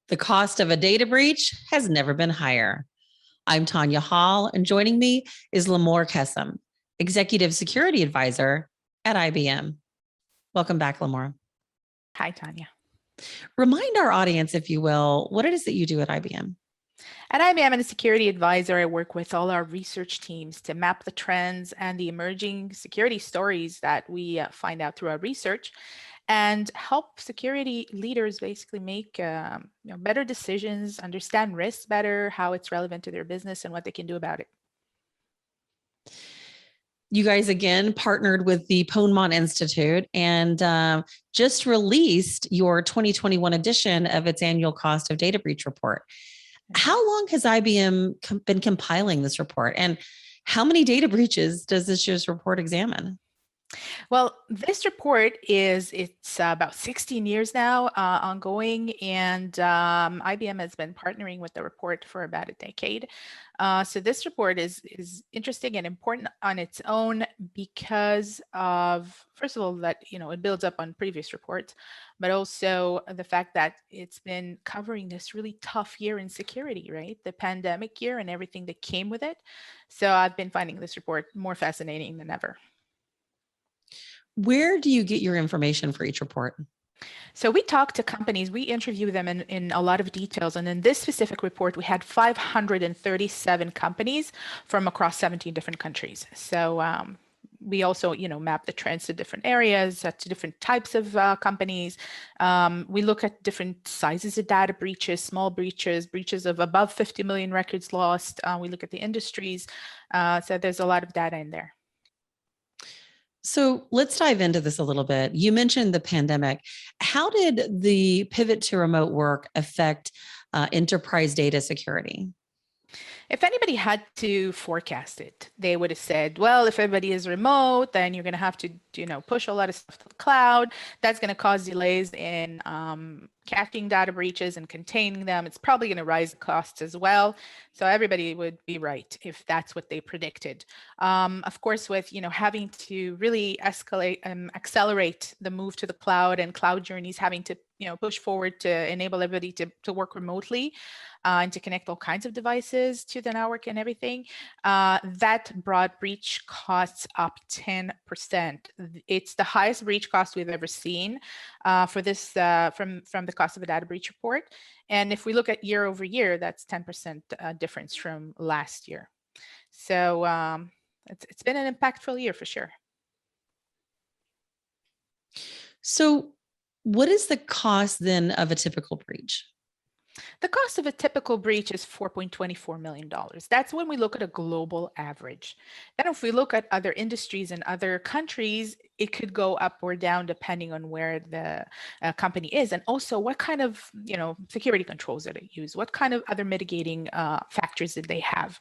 The cost of a data breach has never been higher. I'm Tonya Hall, and joining me is Limor Kessem, Executive Security Advisor at IBM. Welcome back, Limor. Hi, Tonya. Remind our audience, if you will, what it is that you do at IBM. At IBM, I'm a security advisor. I work with all our research teams to map the trends and the emerging security stories that we find out through our research and help security leaders basically make better decisions, understand risks better, how it's relevant to their business and what they can do about it. You guys again partnered with the Ponemon Institute and just released your 2021 edition of its annual cost of data breach report. How long has IBM been compiling this report, and how many data breaches does this year's report examine? Well, this report it's about 16 years now ongoing, and IBM has been partnering with the report for about a decade. So this report is interesting and important on its own because of, first of all, that it builds up on previous reports, but also the fact that it's been covering this really tough year in security, right? The pandemic year and everything that came with it. So I've been finding this report more fascinating than ever. Where do you get your information for each report? So we talk to companies, we interview them in a lot of details. And in this specific report, we had 537 companies from across 17 different countries. So we also, map the trends to different areas, to different types of companies. We look at different sizes of data breaches, small breaches, breaches of above 50 million records lost. We look at the industries. So there's a lot of data in there. So let's dive into this a little bit. You mentioned the pandemic. How did the pivot to remote work affect enterprise data security? If anybody had to forecast it, they would have said, well, if everybody is remote, then you're going to have to, push a lot of stuff to the cloud. That's going to cause delays in catching data breaches and containing them. It's probably going to rise the costs as well. So everybody would be right if that's what they predicted. Of course, with, having to really accelerate the move to the cloud and cloud journeys, having to, push forward to enable everybody to work remotely and to connect all kinds of devices to the network and everything, that brought breach costs up 10%. It's the highest breach cost we've ever seen for this from the cost of a data breach report. And if we look at year over year, that's 10% difference from last year. So it's been an impactful year for sure. So what is the cost then of a typical breach? The cost of a typical breach is $4.24 million. That's when we look at a global average. Then if we look at other industries and other countries, it could go up or down depending on where the company is, and also what kind of security controls did it use, what kind of other mitigating factors did they have.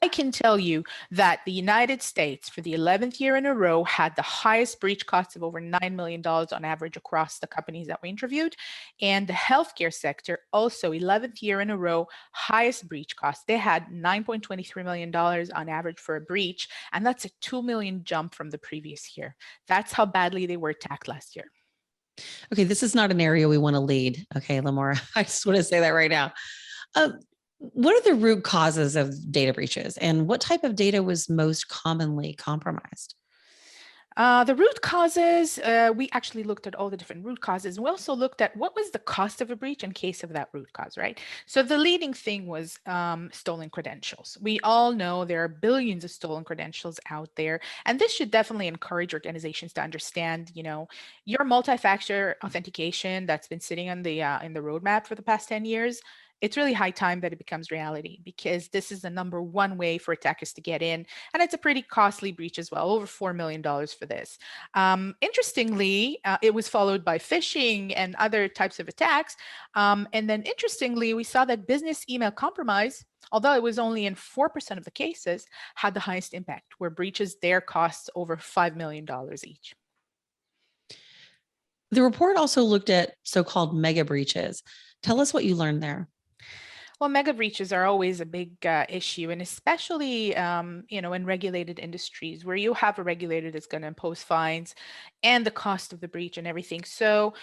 I can tell you that the United States, for the 11th year in a row, had the highest breach costs of over $9 million on average across the companies that we interviewed, and the healthcare sector also 11th year in a row, highest breach costs. They had $9.23 million on average for a breach, and that's a $2 million jump from the previous year. That's how badly they were attacked last year. Okay, this is not an area we want to lead. Okay, Limor, I just want to say that right now. What are the root causes of data breaches, and what type of data was most commonly compromised? The root causes, we actually looked at all the different root causes. And we also looked at what was the cost of a breach in case of that root cause, right? So the leading thing was stolen credentials. We all know there are billions of stolen credentials out there. And this should definitely encourage organizations to understand, your multi-factor authentication that's been sitting on the in the roadmap for the past 10 years. It's really high time that it becomes reality, because this is the number one way for attackers to get in. And it's a pretty costly breach as well, over $4 million for this. Interestingly, it was followed by phishing and other types of attacks. And then interestingly, we saw that business email compromise, although it was only in 4% of the cases, had the highest impact, where breaches there cost over $5 million each. The report also looked at so-called mega breaches. Tell us what you learned there. Well, mega breaches are always a big issue, and especially in regulated industries where you have a regulator that's going to impose fines and the cost of the breach and everything. So,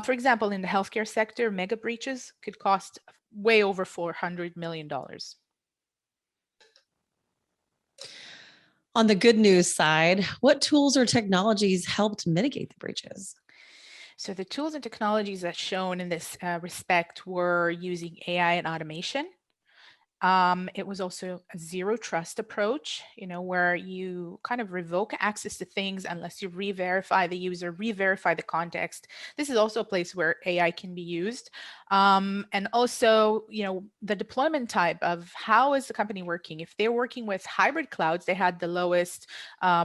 for example, in the healthcare sector, mega breaches could cost way over $400 million. On the good news side, what tools or technologies helped mitigate the breaches? So the tools and technologies that shown in this respect were using AI and automation. It was also a zero trust approach, where you kind of revoke access to things unless you re-verify the user, re-verify the context. This is also a place where AI can be used. And also, the deployment type of how is the company working? If they're working with hybrid clouds, they had the lowest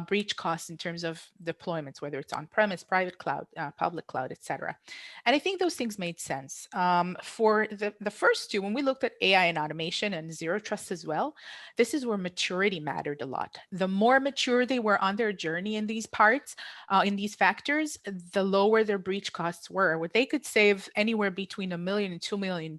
breach costs in terms of deployments, whether it's on-premise, private cloud, public cloud, etc. And I think those things made sense. For the first two, when we looked at AI and automation and zero trust as well, this is where maturity mattered a lot. The more mature they were on their journey in these parts, in these factors, the lower their breach costs were. What they could save anywhere between $1 million and $2 million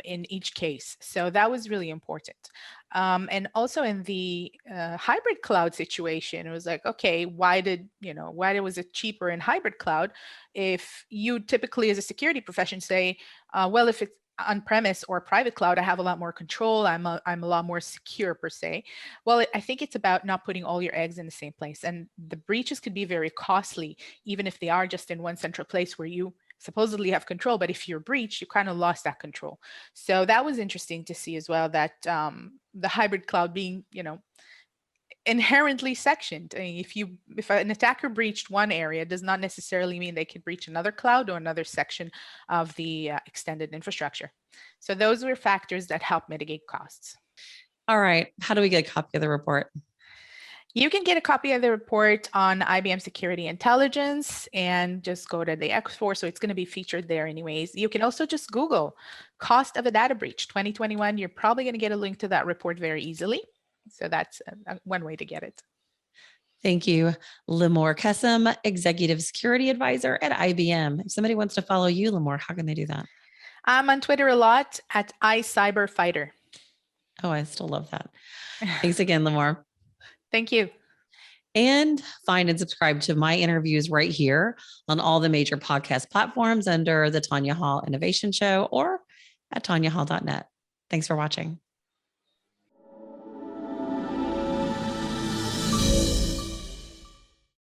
in each case. So that was really important. And also in the hybrid cloud situation, it was like, okay, why was it cheaper in hybrid cloud? If you typically as a security profession say, well, if it's on-premise or private cloud, I have a lot more control. I'm a lot more secure per se. Well, I think it's about not putting all your eggs in the same place. And the breaches could be very costly, even if they are just in one central place where you supposedly have control, but if you're breached, you kind of lost that control. So that was interesting to see as well, that the hybrid cloud being, inherently sectioned. I mean, if an attacker breached one area, does not necessarily mean they could breach another cloud or another section of the extended infrastructure. So those were factors that help mitigate costs. All right. How do we get a copy of the report? You can get a copy of the report on IBM Security Intelligence and just go to the X4. So it's going to be featured there anyways. You can also just Google cost of a data breach 2021. You're probably going to get a link to that report very easily. So that's one way to get it. Thank you, Limor Kessem, Executive Security Advisor at IBM. If somebody wants to follow you, Limor, how can they do that? I'm on Twitter a lot at iCyberFighter. Oh, I still love that. Thanks again, Limor. Thank you. And find and subscribe to my interviews right here on all the major podcast platforms under the Tonya Hall Innovation Show or at tonyahall.net. Thanks for watching.